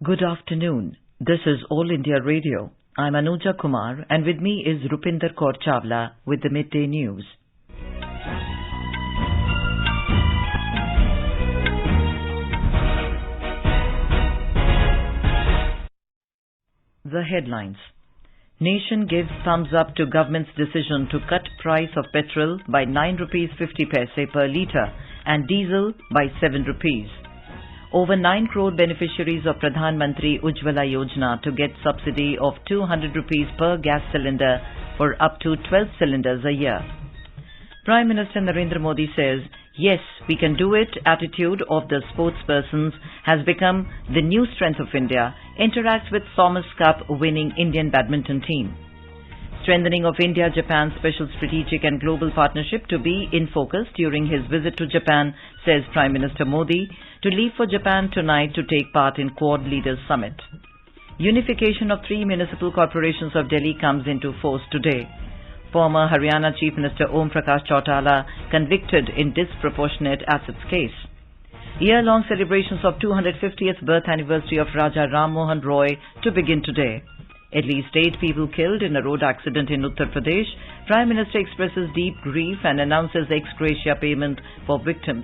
Good afternoon. This is All India Radio. I'm Anuja Kumar and with me is Rupinder Kaur Chawla with the Midday News. The headlines. Nation gives thumbs up to government's decision to cut price of petrol by 9 rupees 50 paise per litre and diesel by 7 rupees. Over 9 crore beneficiaries of Pradhan Mantri Ujjwala Yojana to get subsidy of 200 rupees per gas cylinder for up to 12 cylinders a year. Prime Minister Narendra Modi says, yes, we can do it attitude of the sportspersons has become the new strength of India, interacts with Thomas Cup winning Indian badminton team. Strengthening of India-Japan special strategic and global partnership to be in focus during his visit to Japan, says Prime Minister Modi, to leave for Japan tonight to take part in Quad Leaders Summit. Unification of 3 municipal corporations of Delhi comes into force today. Former Haryana Chief Minister Prakash Chautala convicted in disproportionate assets case. Year-long celebrations of 250th birth anniversary of Raja Ram Mohan Roy to begin today. At least 8 people killed in a road accident in Uttar Pradesh. Prime Minister expresses deep grief and announces ex gratia payment for victims.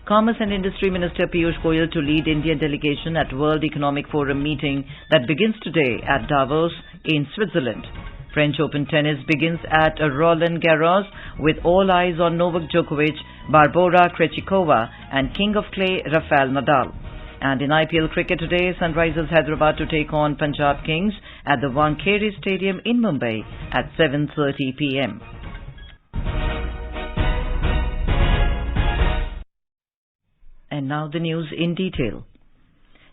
Commerce and Industry Minister Piyush Goyal to lead Indian delegation at World Economic Forum meeting that begins today at Davos in Switzerland. French Open tennis begins at Roland Garros with all eyes on Novak Djokovic, Barbora Krejcikova and King of Clay Rafael Nadal. And in IPL cricket today, Sunrisers Hyderabad to take on Punjab Kings at the Wankhede Stadium in Mumbai at 7:30 p.m. And now the news in detail.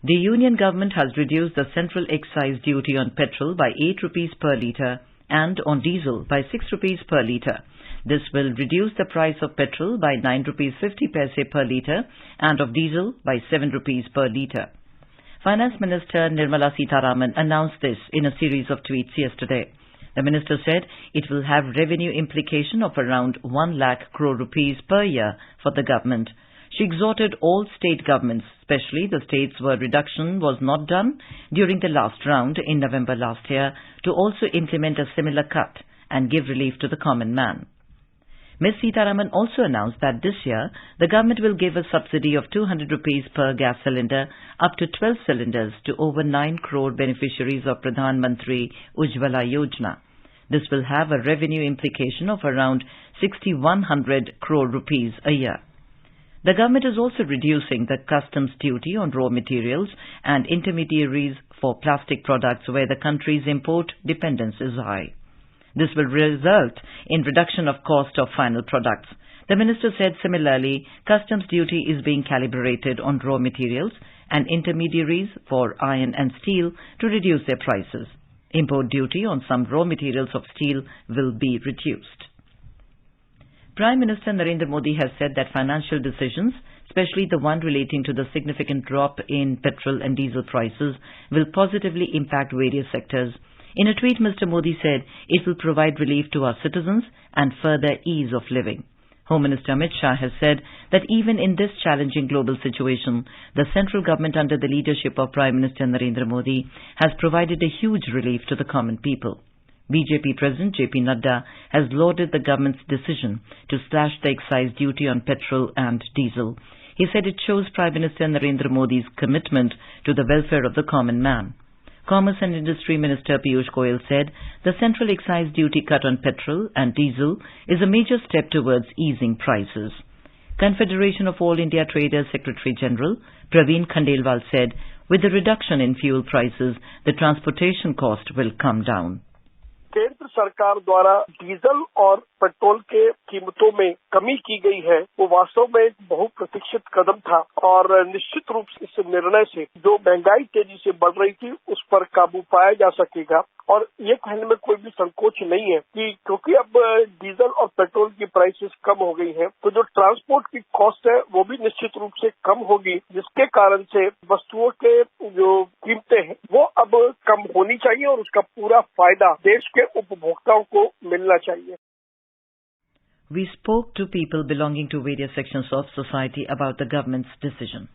The Union Government has reduced the central excise duty on petrol by 8 rupees per litre and on diesel by 6 rupees per litre. This will reduce the price of petrol by 9 rupees 50 paise per litre and of diesel by 7 rupees per litre. Finance Minister Nirmala Sitharaman announced this in a series of tweets yesterday. The minister said it will have revenue implication of around 1 lakh crore rupees per year for the government. She exhorted all state governments, especially the states where reduction was not done during the last round in November last year, to also implement a similar cut and give relief to the common man. Ms. Sitharaman also announced that this year the government will give a subsidy of 200 rupees per gas cylinder up to 12 cylinders to over 9 crore beneficiaries of Pradhan Mantri Ujjwala Yojana. This will have a revenue implication of around 6,100 crore rupees a year. The government is also reducing the customs duty on raw materials and intermediaries for plastic products where the country's import dependence is high. This will result in reduction of cost of final products. The minister said similarly, customs duty is being calibrated on raw materials and intermediaries for iron and steel to reduce their prices. Import duty on some raw materials of steel will be reduced. Prime Minister Narendra Modi has said that financial decisions, especially the one relating to the significant drop in petrol and diesel prices, will positively impact various sectors. In a tweet, Mr. Modi said it will provide relief to our citizens and further ease of living. Home Minister Amit Shah has said that even in this challenging global situation, the central government under the leadership of Prime Minister Narendra Modi has provided a huge relief to the common people. BJP President JP Nadda has lauded the government's decision to slash the excise duty on petrol and diesel. He said it shows Prime Minister Narendra Modi's commitment to the welfare of the common man. Commerce and Industry Minister Piyush Goyal said the central excise duty cut on petrol and diesel is a major step towards easing prices. Confederation of All India Traders Secretary General Praveen Khandelwal said with the reduction in fuel prices, the transportation cost will come down. केंद्र सरकार द्वारा diesel और petrol के कीमतों में कमी की गई है, वो वास्तव में एक बहुप्रतीक्षित कदम था और निश्चित रूप से इस निर्णय से जो महंगाई तेजी से बढ़ रही थी उस पर काबू पाया जा सकेगा। और ये कहने में कोई भी संकोच नहीं है कि क्योंकि अब डीजल और पेट्रोल की प्राइसेस कम हो गई हैं, तो जो ट्रांसपोर्ट की कॉस्ट है वो भी निश्चित रूप से कम होगी, जिसके कारण से वस्तुओं के जो कीमतें हैं वो अब कम होनी चाहिए और उसका पूरा फायदा देश के उपभोक्ताओं को मिलना चाहिए। We spoke to people belonging to various sections of society about the government's decision.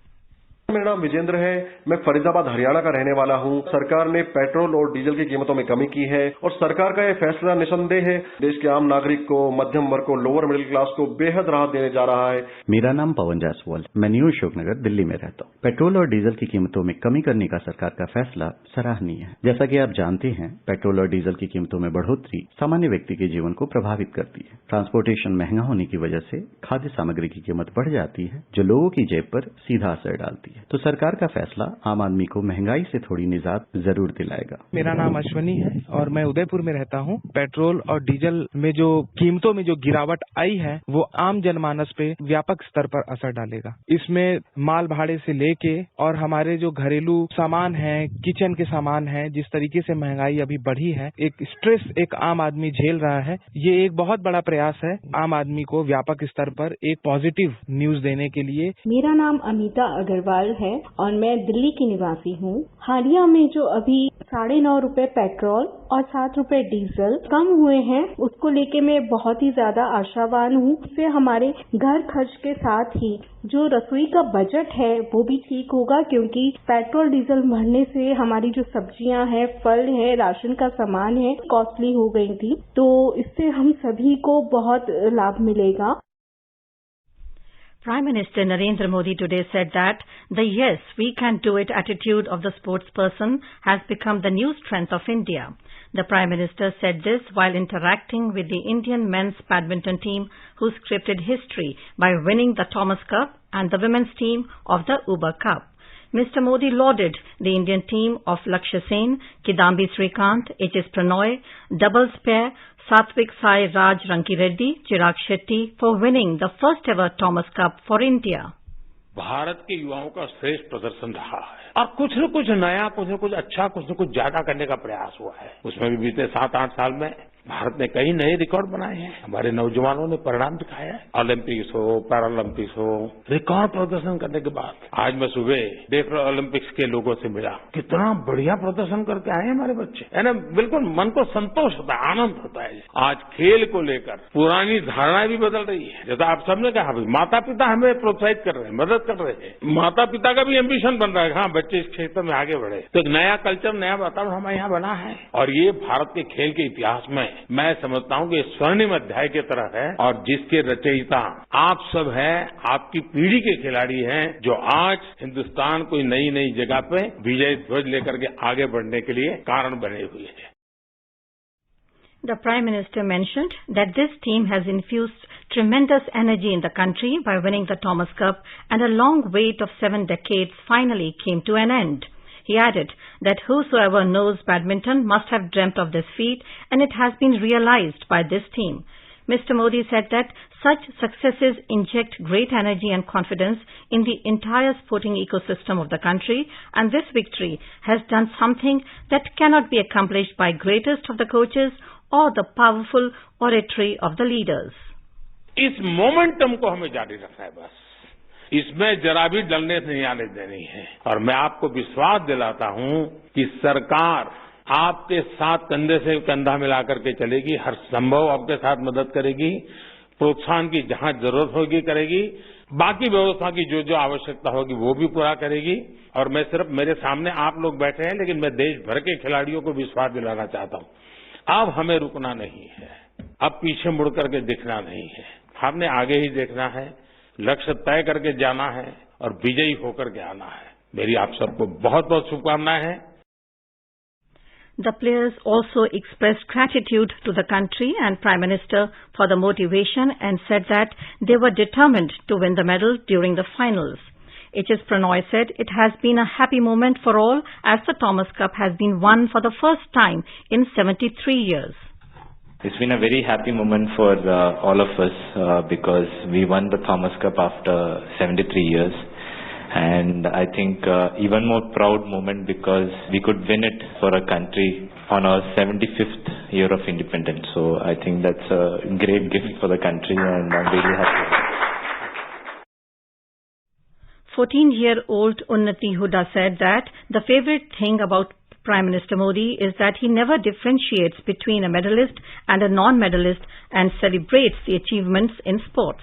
मेरा नाम विजेंद्र है। मैं फरीदाबाद हरियाणा का रहने वाला हूं। सरकार ने पेट्रोल और डीजल की कीमतों में कमी की है और सरकार का यह फैसला निसंदेह है देश के आम नागरिक को, मध्यम वर्ग को, लोअर मिडिल क्लास को बेहद राहत देने जा रहा है। मेरा नाम पवन जायसवाल, मैं न्यू अशोकनगर दिल्ली में रहता हूँ। पेट्रोल और डीजल की कीमतों में कमी करने का सरकार का फैसला सराहनीय है। जैसा कि आप जानते हैं, पेट्रोल और डीजल की कीमतों में बढ़ोतरी सामान्य व्यक्ति के जीवन को प्रभावित करती है। ट्रांसपोर्टेशन महंगा होने की वजह से खाद्य सामग्री की कीमत बढ़ जाती है, जो लोगों की जेब पर सीधा असर डालती है। तो सरकार का फैसला आम आदमी को महंगाई से थोड़ी निजात जरूर दिलाएगा। मेरा नाम अश्वनी है और मैं उदयपुर में रहता हूँ। पेट्रोल और डीजल में जो कीमतों में जो गिरावट आई है वो आम जनमानस पे व्यापक स्तर पर असर डालेगा। इसमें माल भाड़े से लेके और हमारे जो घरेलू सामान है, किचन के सामान है, जिस तरीके से महंगाई अभी बढ़ी है, एक स्ट्रेस एक आम आदमी झेल रहा है। ये एक बहुत बड़ा प्रयास है आम आदमी को व्यापक स्तर पर एक पॉजिटिव न्यूज देने के लिए। मेरा नाम अमिता अग्रवाल है और मैं दिल्ली की निवासी हूँ। हालिया में जो अभी 9.5 रुपए पेट्रोल और 7 रुपए डीजल कम हुए हैं, उसको लेके मैं बहुत ही ज्यादा आशावान हूँ। इससे हमारे घर खर्च के साथ ही जो रसोई का बजट है वो भी ठीक होगा, क्योंकि पेट्रोल डीजल बढ़ने से हमारी जो सब्जियां हैं, फल है, राशन का सामान है, कॉस्टली हो गई थी। तो इससे हम सभी को बहुत लाभ मिलेगा। Prime Minister Narendra Modi today said that the "yes, we can do it" attitude of the sportsperson has become the new strength of India. The Prime Minister said this while interacting with the Indian men's badminton team, who scripted history by winning the Thomas Cup, and the women's team of the Uber Cup. Mr. Modi lauded the Indian team of Lakshya Sen, Kidambi Srikanth, H.S. Pranoy, doubles pair Satvik Sai Raj Rankireddy, Chirag Shetty for winning the first ever Thomas Cup for India. Bharat के युवाओं का श्रेष्ठ प्रदर्शन रहा है और कुछ न कुछ नया, कुछ न कुछ अच्छा, कुछ न कुछ ज्यादा करने का प्रयास हुआ है। उसमें भी बीते 7-8 साल में भारत ने कई नए रिकॉर्ड बनाए हैं। हमारे नौजवानों ने परिणाम दिखाया है। ओलंपिक्स हो, पैरालंपिक्स हो, रिकॉर्ड प्रदर्शन करने के बाद आज मैं सुबह देख ओलंपिक्स के लोगों से मिला। कितना बढ़िया प्रदर्शन करके आए हमारे बच्चे, है ना। बिल्कुल मन को संतोष होता है, आनंद होता है। आज खेल को लेकर पुरानी धारणाएं भी बदल रही है। जैसा आप सबने कहा, माता पिता हमें प्रोत्साहित कर रहे हैं, मदद कर रहे हैं। माता पिता का भी एम्बिशन बन रहा है, हाँ बच्चे इस क्षेत्र में आगे बढ़े। तो एक नया कल्चर, नया वातावरण हमारे यहाँ बना है और ये भारत के खेल के इतिहास में मैं समझता हूँ कि स्वर्णिम अध्याय की तरह है और जिसके रचयिता आप सब हैं, आपकी पीढ़ी के खिलाड़ी हैं, जो आज हिंदुस्तान को नई नई जगह पे विजय ध्वज लेकर के आगे बढ़ने के लिए कारण बने हुए हैं। The Prime Minister mentioned that this team has infused tremendous energy in the country by winning the Thomas Cup, and a long wait of 7 decades finally came to an end. He added that whosoever knows badminton must have dreamt of this feat, and it has been realized by this team. Mr. Modi said that such successes inject great energy and confidence in the entire sporting ecosystem of the country, and this victory has done something that cannot be accomplished by greatest of the coaches or the powerful oratory of the leaders. इस momentum को हमें जारी रखना है, बस इसमें जरा भी डलने नहीं आने देनी है। और मैं आपको विश्वास दिलाता हूं कि सरकार आपके साथ कंधे से कंधा मिलाकर के चलेगी, हर संभव आपके साथ मदद करेगी, प्रोत्साहन की जहां जरूरत होगी करेगी, बाकी व्यवस्था की जो जो आवश्यकता होगी वो भी पूरा करेगी। और मैं सिर्फ, मेरे सामने आप लोग बैठे हैं, लेकिन मैं देश भर के खिलाड़ियों को विश्वास दिलाना चाहता हूं, अब हमें रुकना नहीं है, अब पीछे मुड़ करके दिखना नहीं है, हमने आगे ही देखना है, लक्ष्य तय करके जाना है और विजयी होकर के आना है। मेरी आप सबको बहुत बहुत शुभकामनाएं हैं। The players also expressed gratitude to the country and Prime Minister for the motivation and said that they were determined to win the medal during the finals. H.S. Pranoy said it has been a happy moment for all as the Thomas Cup has been won for the first time in 73 years. It's been a very happy moment for all of us because we won the Thomas Cup after 73 years, and I think even more proud moment because we could win it for a country on our 75th year of independence. So I think that's a great gift for the country and I'm really happy. 14-year-old Unnati Huda said that the favorite thing about Prime Minister Modi is that he never differentiates between a medalist and a non-medalist and celebrates the achievements in sports.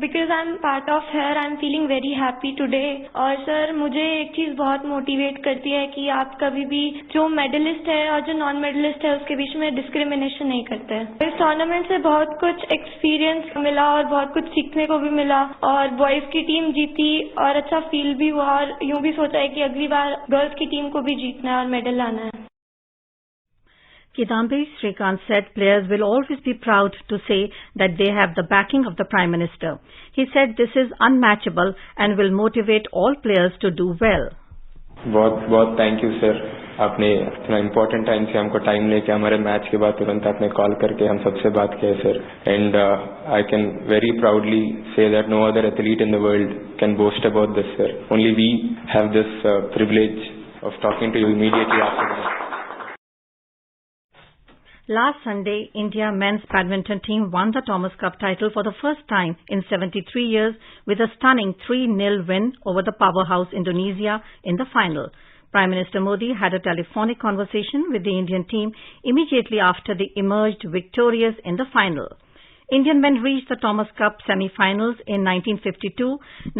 Because I'm part of here, I'm feeling very happy today. और sir मुझे एक चीज बहुत motivate करती है कि आप कभी भी जो मेडलिस्ट है और जो नॉन मेडलिस्ट है उसके बीच में डिस्क्रिमिनेशन नहीं करते हैं। इस टूर्नामेंट से बहुत कुछ एक्सपीरियंस मिला और बहुत कुछ सीखने को भी मिला और बॉयज की टीम जीती और अच्छा फील भी हुआ और यूं भी सोचा है कि अगली बार गर्ल्स की टीम को भी जीतना है और मेडल लाना है। Kidambi Srikanth said players will always be proud to say that they have the backing of the Prime Minister. He said this is unmatchable and will motivate all players to do well. बहुत thank you sir, आपने इतना important time से हमको time लेके हमारे match के बाद तुरंत आपने कॉल करके हम सबसे बात किया sir. And I can very proudly say that no other athlete in the world can boast about this sir. Only we have this privilege of talking to you immediately after that. Last Sunday, India men's badminton team won the Thomas Cup title for the first time in 73 years with a stunning 3-0 win over the powerhouse Indonesia in the final. Prime Minister Modi had a telephonic conversation with the Indian team immediately after they emerged victorious in the final. Indian men reached the Thomas Cup semi-finals in 1952,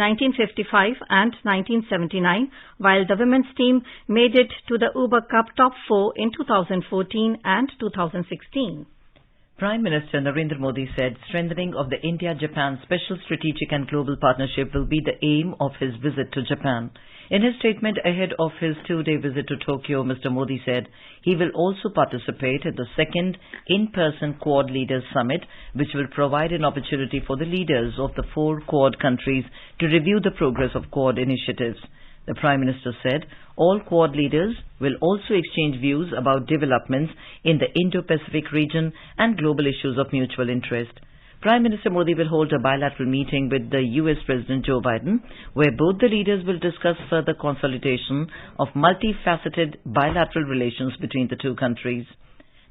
1955 and 1979, while the women's team made it to the Uber Cup top 4 in 2014 and 2016. Prime Minister Narendra Modi said strengthening of the India-Japan Special Strategic and Global Partnership will be the aim of his visit to Japan. In his statement ahead of his 2-day visit to Tokyo, Mr. Modi said he will also participate in the second in-person Quad Leaders Summit, which will provide an opportunity for the leaders of the 4 Quad countries to review the progress of Quad initiatives. The Prime Minister said all Quad leaders will also exchange views about developments in the Indo-Pacific region and global issues of mutual interest. Prime Minister Modi will hold a bilateral meeting with the US President Joe Biden, where both the leaders will discuss further consolidation of multifaceted bilateral relations between the two countries.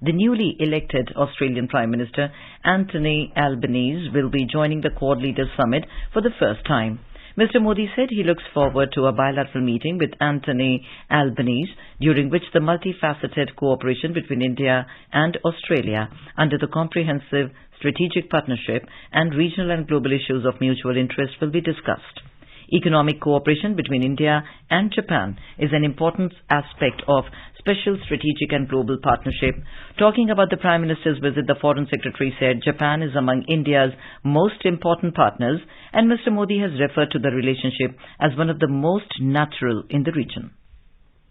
The newly elected Australian Prime Minister Anthony Albanese will be joining the Quad Leaders Summit for the first time. Mr. Modi said he looks forward to a bilateral meeting with Anthony Albanese, during which the multifaceted cooperation between India and Australia under the Comprehensive Strategic Partnership and regional and global issues of mutual interest will be discussed. Economic cooperation between India and Japan is an important aspect of Special Strategic and Global Partnership. Talking about the Prime Minister's visit, the Foreign Secretary said Japan is among India's most important partners, and Mr. Modi has referred to the relationship as one of the most natural in the region.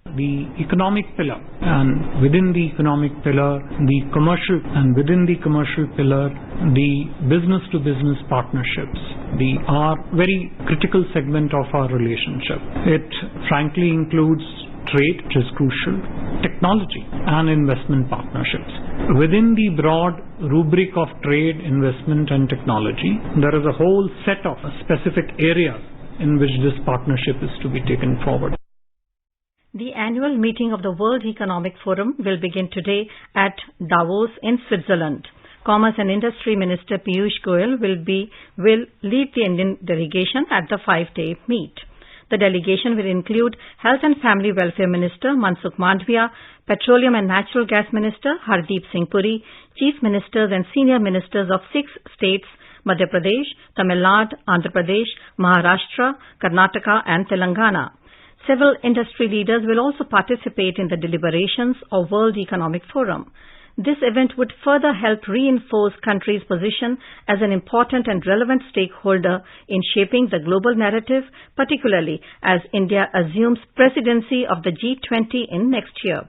The economic pillar, and within the economic pillar, the commercial, and within the commercial pillar, the business-to-business partnerships, are very critical segment of our relationship. It frankly includes trade, which is crucial, technology and investment partnerships. Within the broad rubric of trade, investment and technology, there is a whole set of specific areas in which this partnership is to be taken forward. The annual meeting of the World Economic Forum will begin today at Davos in Switzerland. Commerce and Industry Minister Piyush Goyal will lead the Indian delegation at the 5-day meet. The delegation will include Health and Family Welfare Minister Mansukh Mandavia, Petroleum and Natural Gas Minister Hardeep Singh Puri, Chief Ministers and Senior Ministers of 6 states, Madhya Pradesh, Tamil Nadu, Andhra Pradesh, Maharashtra, Karnataka and Telangana. Several industry leaders will also participate in the deliberations of World Economic Forum. This event would further help reinforce country's position as an important and relevant stakeholder in shaping the global narrative, particularly as India assumes presidency of the G20 in next year.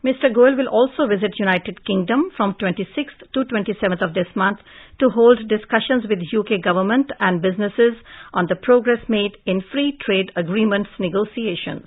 Mr. Goyal will also visit United Kingdom from 26th to 27th of this month to hold discussions with UK government and businesses on the progress made in free trade agreements negotiations.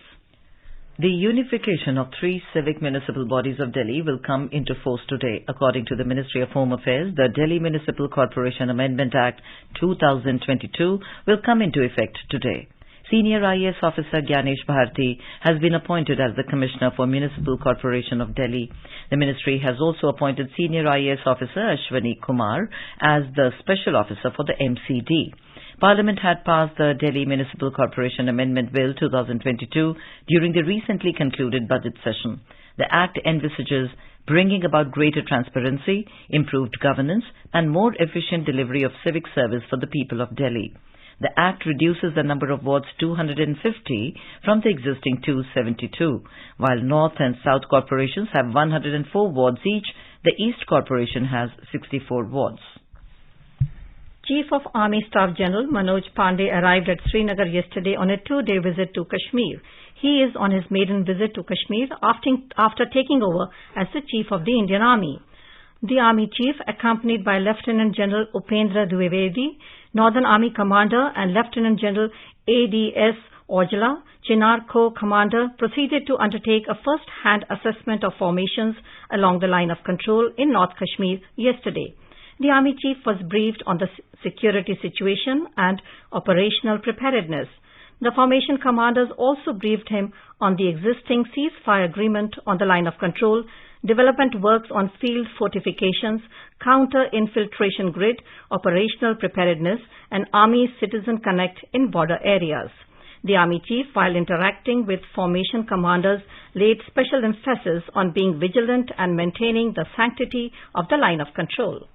The unification of 3 civic municipal bodies of Delhi will come into force today. According to the Ministry of Home Affairs, the Delhi Municipal Corporation Amendment Act 2022 will come into effect today. Senior IAS officer Gyanesh Bharti has been appointed as the Commissioner for Municipal Corporation of Delhi. The ministry has also appointed Senior IAS officer Ashwani Kumar as the Special Officer for the MCD. Parliament had passed the Delhi Municipal Corporation Amendment Bill 2022 during the recently concluded budget session. The Act envisages bringing about greater transparency, improved governance, and more efficient delivery of civic service for the people of Delhi. The Act reduces the number of wards 250 from the existing 272. While North and South corporations have 104 wards each, the East Corporation has 64 wards. Chief of Army Staff General Manoj Pandey arrived at Srinagar yesterday on a 2-day visit to Kashmir. He is on his maiden visit to Kashmir after taking over as the Chief of the Indian Army. The Army Chief, accompanied by Lieutenant General Upendra Dwivedi, Northern Army Commander, and Lieutenant General ADS Ojala, Chinar Corps Commander, proceeded to undertake a first-hand assessment of formations along the line of control in North Kashmir yesterday. The Army Chief was briefed on the security situation and operational preparedness. The formation commanders also briefed him on the existing ceasefire agreement on the line of control, development works on field fortifications, counter-infiltration grid, operational preparedness, and Army Citizen Connect in border areas. The Army Chief, while interacting with formation commanders, laid special emphasis on being vigilant and maintaining the sanctity of the line of control.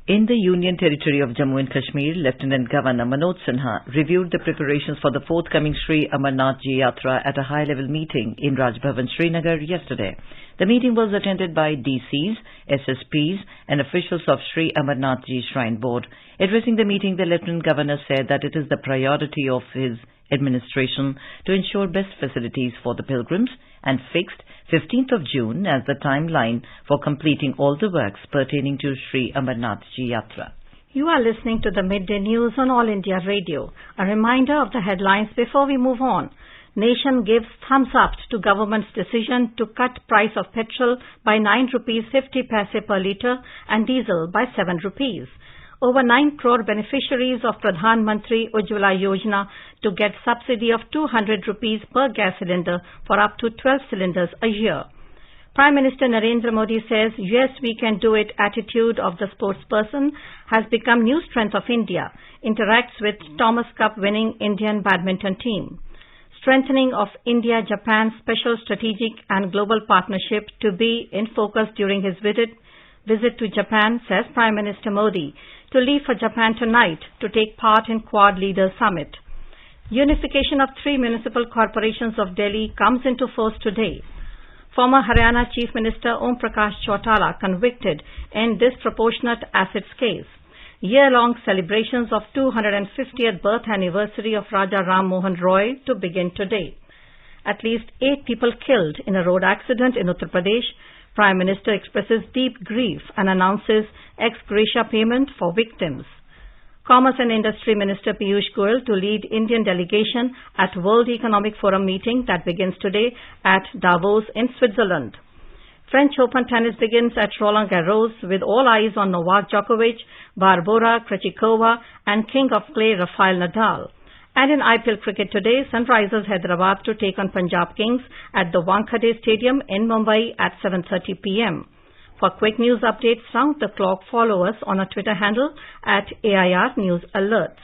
In the Union Territory of Jammu and Kashmir, Lieutenant Governor Manoj Sinha reviewed the preparations for the forthcoming Sri Amarnath Ji Yatra at a high-level meeting in Raj Bhavan, Srinagar yesterday. The meeting was attended by DCs, SSPs and officials of Sri Amarnath Ji Shrine Board. Addressing the meeting, the Lieutenant Governor said that it is the priority of his administration to ensure best facilities for the pilgrims and fixed 15th of June as the timeline for completing all the works pertaining to Sri Amarnath Ji Yatra. You are listening to the Midday News on All India Radio. A reminder of the headlines before we move on. Nation gives thumbs up to government's decision to cut price of petrol by 9 rupees 50 paise per litre and diesel by 7 rupees. Over 9 crore beneficiaries of Pradhan Mantri Ujjwala Yojana to get subsidy of 200 rupees per gas cylinder for up to 12 cylinders a year. Prime Minister Narendra Modi says, "Yes, we can do it" attitude of the sportsperson has become new strength of India, interacts with Thomas Cup winning Indian badminton team. Strengthening of India-Japan special strategic and global partnership to be in focus during his visit to Japan, says Prime Minister Modi, to leave for Japan tonight to take part in Quad Leaders Summit. Unification of 3 municipal corporations of Delhi comes into force today. Former Haryana Chief Minister Prakash Chautala convicted in disproportionate assets case. Year-long celebrations of 250th birth anniversary of Raja Ram Mohan Roy to begin today. At least 8 people killed in a road accident in Uttar Pradesh. Prime Minister expresses deep grief and announces ex gratia payment for victims. Commerce and Industry Minister Piyush Goyal to lead Indian delegation at World Economic Forum meeting that begins today at Davos in Switzerland. French Open tennis begins at Roland Garros with all eyes on Novak Djokovic, Barbora Krejcikova and King of Clay Rafael Nadal. And in IPL cricket today, Sunrisers Hyderabad to take on Punjab Kings at the Wankhede Stadium in Mumbai at 7:30 p.m. For quick news updates round the clock, follow us on our Twitter handle at AIR News Alerts.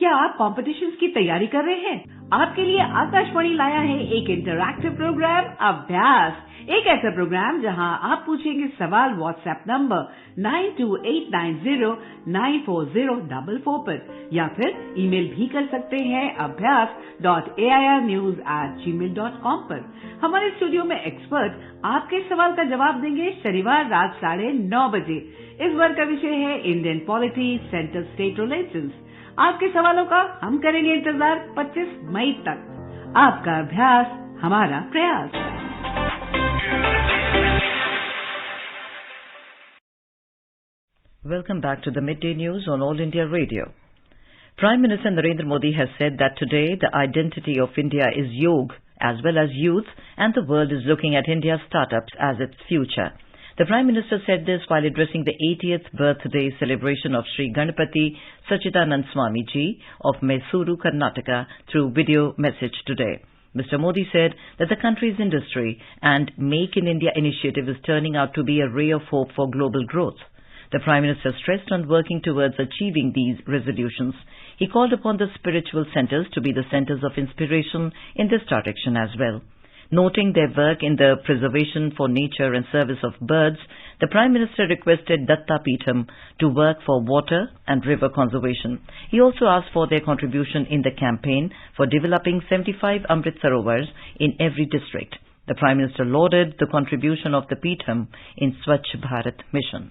क्या आप competitions की तैयारी कर रहे हैं? आपके लिए आकाशवाणी लाया है एक इंटरैक्टिव प्रोग्राम अभ्यास, एक ऐसा प्रोग्राम जहां आप पूछेंगे सवाल व्हाट्सएप नंबर 9289094044 पर या फिर ईमेल भी कर सकते हैं abhyas.airnews@gmail.com पर। हमारे स्टूडियो में एक्सपर्ट आपके सवाल का जवाब देंगे शनिवार रात 9:30 बजे। इस बार का विषय है Indian polity centre state relations. आपके सवालों का हम करेंगे इंतजार 25 मई तक। आपका अभ्यास हमारा प्रयास। Welcome back to the Midday News on All India Radio. Prime Minister Narendra Modi has said that today the identity of India is yoga as well as youth, and the world is looking at India's startups as its future. The Prime Minister said this while addressing the 80th birthday celebration of Sri Ganapati Sachidanand Swami Ji of Mysuru, Karnataka through video message today. Mr. Modi said that the country's industry and Make in India initiative is turning out to be a ray of hope for global growth. The Prime Minister stressed on working towards achieving these resolutions. He called upon the spiritual centers to be the centers of inspiration in this direction as well. Noting their work in the preservation for nature and service of birds, the Prime Minister requested Datta Peetham to work for water and river conservation. He also asked for their contribution in the campaign for developing 75 Amrit Sarovars in every district. The Prime Minister lauded the contribution of the Peetham in Swachh Bharat mission.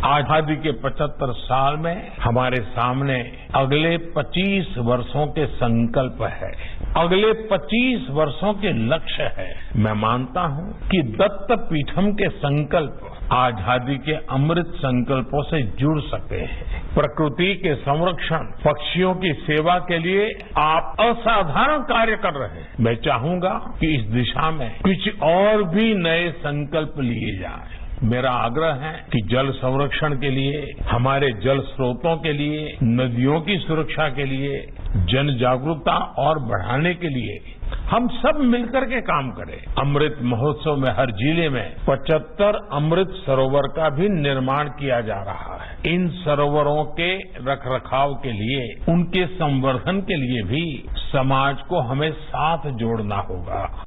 आजादी के 75 साल में हमारे सामने अगले 25 वर्षों के संकल्प है, अगले 25 वर्षों के लक्ष्य है। मैं मानता हूं कि दत्त पीठम के संकल्प आजादी के अमृत संकल्पों से जुड़ सकते हैं। प्रकृति के संरक्षण, पक्षियों की सेवा के लिए आप असाधारण कार्य कर रहे हैं। मैं चाहूंगा कि इस दिशा में कुछ और भी नए संकल्प लिए जाएं। मेरा आग्रह है कि जल संरक्षण के लिए, हमारे जल स्रोतों के लिए, नदियों की सुरक्षा के लिए, जन जागरूकता और बढ़ाने के लिए हम सब मिलकर के काम करें। अमृत महोत्सव में हर जिले में 75 अमृत सरोवर का भी निर्माण किया जा रहा है। इन सरोवरों के रखरखाव के लिए, उनके संवर्धन के लिए भी समाज को हमें साथ जोड़ना होगा।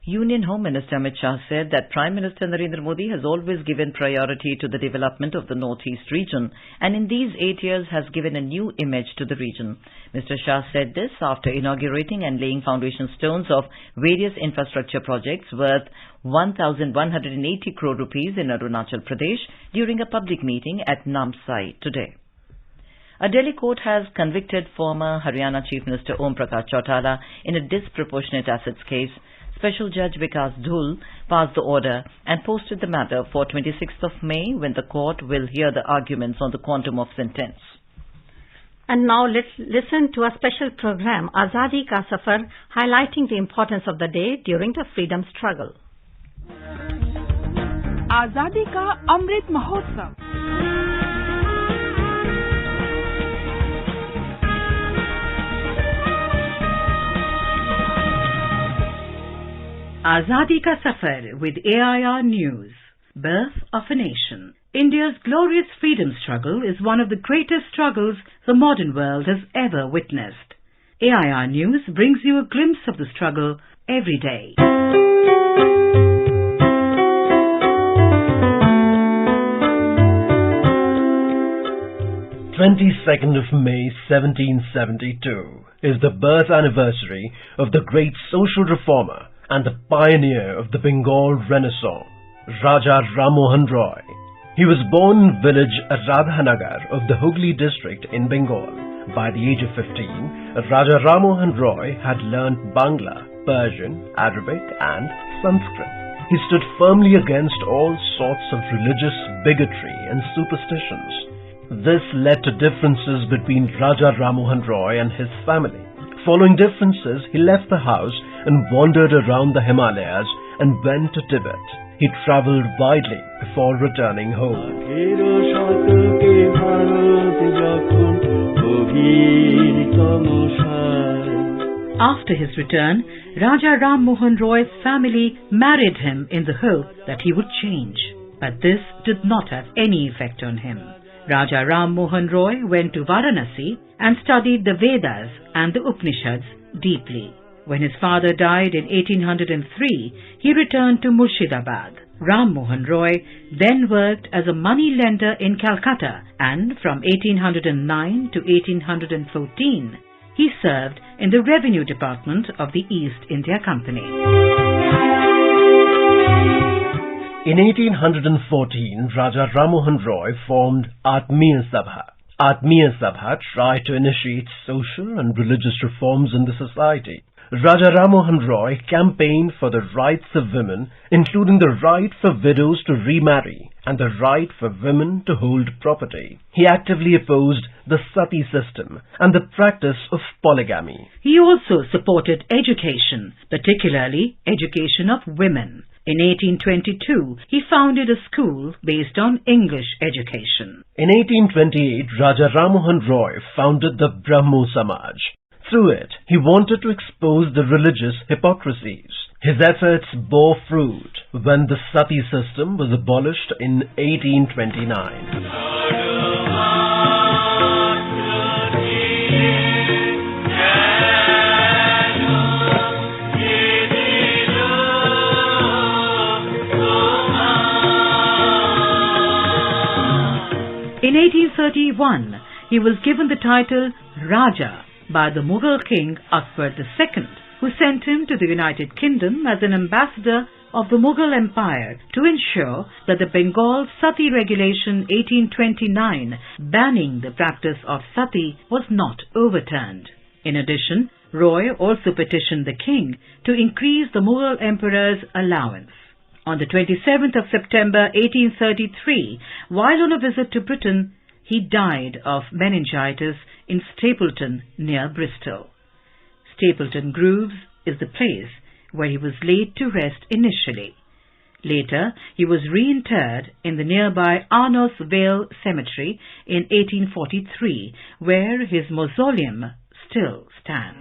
Union Home Minister Amit Shah said that Prime Minister Narendra Modi has always given priority to the development of the Northeast region and in these 8 years has given a new image to the region. Mr. Shah said this after inaugurating and laying foundation stones of various infrastructure projects worth 1,180 crore rupees in Arunachal Pradesh during a public meeting at Namsai today. A Delhi court has convicted former Haryana Chief Minister Prakash Chautala in a disproportionate assets case. Special Judge Vikas Dhul passed the order and posted the matter for 26th of May when the court will hear the arguments on the quantum of sentence. And now let's listen to a special program, Azadi Ka Safar, highlighting the importance of the day during the freedom struggle. Azadi Ka Amrit Mahotsav. Azadi Ka Safar with AIR News. Birth of a Nation. India's glorious freedom struggle is one of the greatest struggles the modern world has ever witnessed. AIR News brings you a glimpse of the struggle every day. 22nd of May 1772 is the birth anniversary of the great social reformer and the pioneer of the Bengal Renaissance, Raja Ram Mohan Roy. He was born in village Radhanagar of the Hooghly district in Bengal. By the age of 15, Raja Ram Mohan Roy had learnt Bangla, Persian, Arabic and Sanskrit. He stood firmly against all sorts of religious bigotry and superstitions. This led to differences between Raja Ram Mohan Roy and his family. Following differences, he left the house and wandered around the Himalayas and went to Tibet. He travelled widely before returning home. After his return, Raja Ram Mohan Roy's family married him in the hope that he would change. But this did not have any effect on him. Raja Ram Mohan Roy went to Varanasi and studied the Vedas and the Upanishads deeply. When his father died in 1803, he returned to Murshidabad. Ram Mohan Roy then worked as a money lender in Calcutta, and from 1809 to 1814, he served in the Revenue Department of the East India Company. In 1814, Raja Ram Mohan Roy formed Atmiya Sabha. Atmiya Sabha tried to initiate social and religious reforms in the society. Raja Ram Mohan Roy campaigned for the rights of women, including the right for widows to remarry and the right for women to hold property. He actively opposed the sati system and the practice of polygamy. He also supported education, particularly education of women. In 1822, he founded a school based on English education. In 1828, Raja Ram Mohan Roy founded the Brahmo Samaj. Through it, he wanted to expose the religious hypocrisies. His efforts bore fruit when the sati system was abolished in 1829. In 1831, he was given the title Raja by the Mughal king Akbar II, who sent him to the United Kingdom as an ambassador of the Mughal Empire to ensure that the Bengal Sati Regulation 1829 banning the practice of sati was not overturned. In addition, Roy also petitioned the king to increase the Mughal emperor's allowance. On the 27th of September 1833, while on a visit to Britain, he died of meningitis in Stapleton near Bristol. Stapleton Grooves is the place where he was laid to rest initially. Later, he was reinterred in the nearby Arnos Vale Cemetery in 1843, where his mausoleum still stands.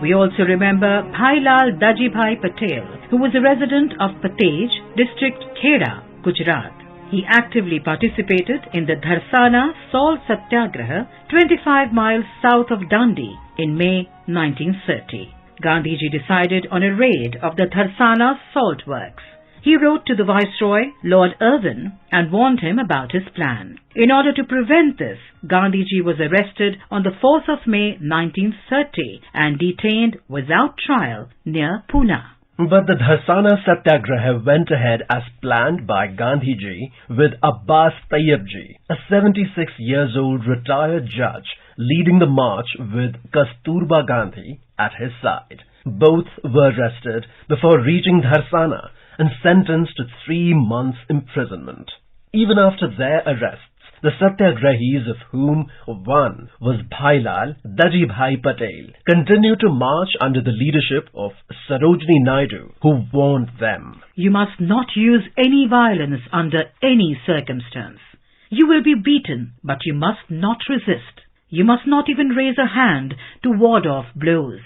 We also remember Bhailal Dajibhai Patel, who was a resident of Patej, district Kheda, Gujarat. He actively participated in the Dharsana Salt Satyagraha 25 miles south of Dandi in May 1930. Gandhiji decided on a raid of the Dharsana salt works. He wrote to the Viceroy, Lord Irwin, and warned him about his plan. In order to prevent this, Gandhiji was arrested on the 4th of May 1930 and detained without trial near Pune. But the Dharsana Satyagraha went ahead as planned by Gandhiji, with Abbas Tayyibji, a 76-years-old retired judge, leading the march with Kasturba Gandhi at his side. Both were arrested before reaching Dharsana and sentenced to 3 months' imprisonment. Even after their arrests, the Satyagrahis, of whom one was Bhailal Dajibhai Patel, continued to march under the leadership of Sarojini Naidu, who warned them. You must not use any violence under any circumstance. You will be beaten, but you must not resist. You must not even raise a hand to ward off blows.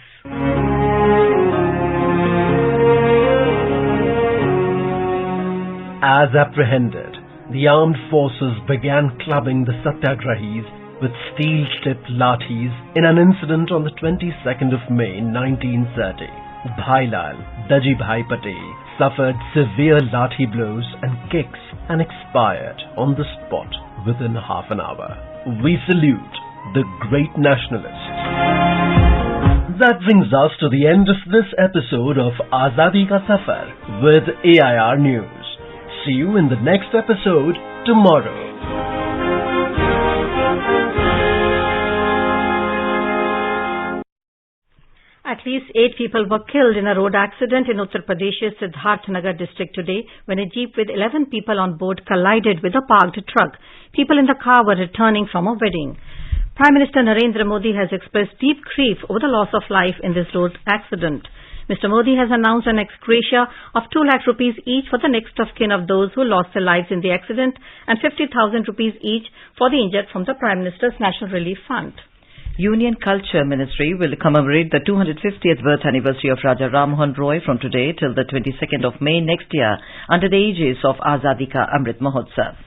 As apprehended, the armed forces began clubbing the Satyagrahis with steel-tipped lathis in an incident on the 22nd of May 1930. Bhailal Dajibhai Patel suffered severe lathi blows and kicks and expired on the spot within half an hour. We salute the great nationalist. That brings us to the end of this episode of Azadi Ka Safar with AIR News. See you in the next episode tomorrow. At least 8 people were killed in a road accident in Uttar Pradesh's Siddharthnagar district today when a jeep with 11 people on board collided with a parked truck. People in the car were returning from a wedding. Prime Minister Narendra Modi has expressed deep grief over the loss of life in this road accident. Mr. Modi has announced an ex gratia of 2 lakh rupees each for the next of kin of those who lost their lives in the accident and 50,000 rupees each for the injured from the Prime Minister's National Relief Fund. Union Culture Ministry will commemorate the 250th birth anniversary of Raja Ram Mohan Roy from today till the 22nd of May next year under the aegis of Azadi Ka Amrit Mahotsav.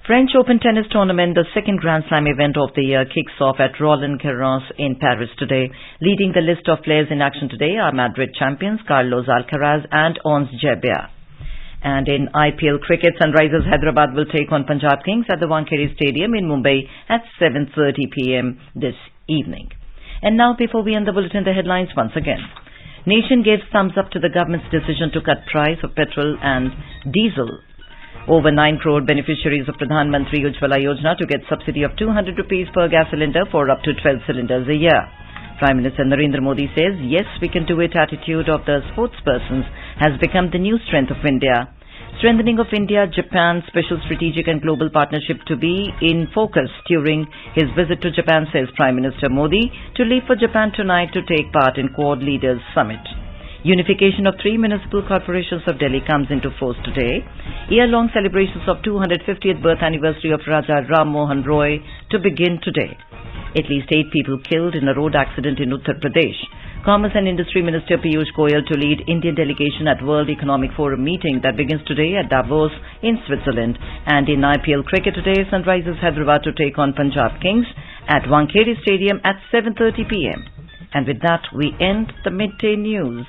French Open Tennis Tournament, the second Grand Slam event of the year, kicks off at Roland Garros in Paris today. Leading the list of players in action today are Madrid champions Carlos Alcaraz and Ons Jabeur. And in IPL cricket, Sunrisers Hyderabad will take on Punjab Kings at the Wankhede Stadium in Mumbai at 7:30 p.m. this evening. And now, before we end the bulletin, the headlines once again. Nation gives thumbs up to the government's decision to cut price of petrol and diesel. Over 9 crore beneficiaries of Pradhan Mantri Ujjwala Yojana to get subsidy of 200 rupees per gas cylinder for up to 12 cylinders a year. Prime Minister Narendra Modi says, yes, we can do it attitude of the sportspersons has become the new strength of India. Strengthening of India-Japan Special Strategic and Global Partnership to be in focus during his visit to Japan, says Prime Minister Modi, to leave for Japan tonight to take part in Quad Leaders Summit. Unification of 3 municipal corporations of Delhi comes into force today. Year-long celebrations of 250th birth anniversary of Raja Ram Mohan Roy to begin today. At least 8 people killed in a road accident in Uttar Pradesh. Commerce and Industry Minister Piyush Goyal to lead Indian delegation at World Economic Forum meeting that begins today at Davos in Switzerland. And in IPL cricket today, Sunrisers Hyderabad to take on Punjab Kings at Wankhede Stadium at 7:30 p.m. And with that, we end the midday news.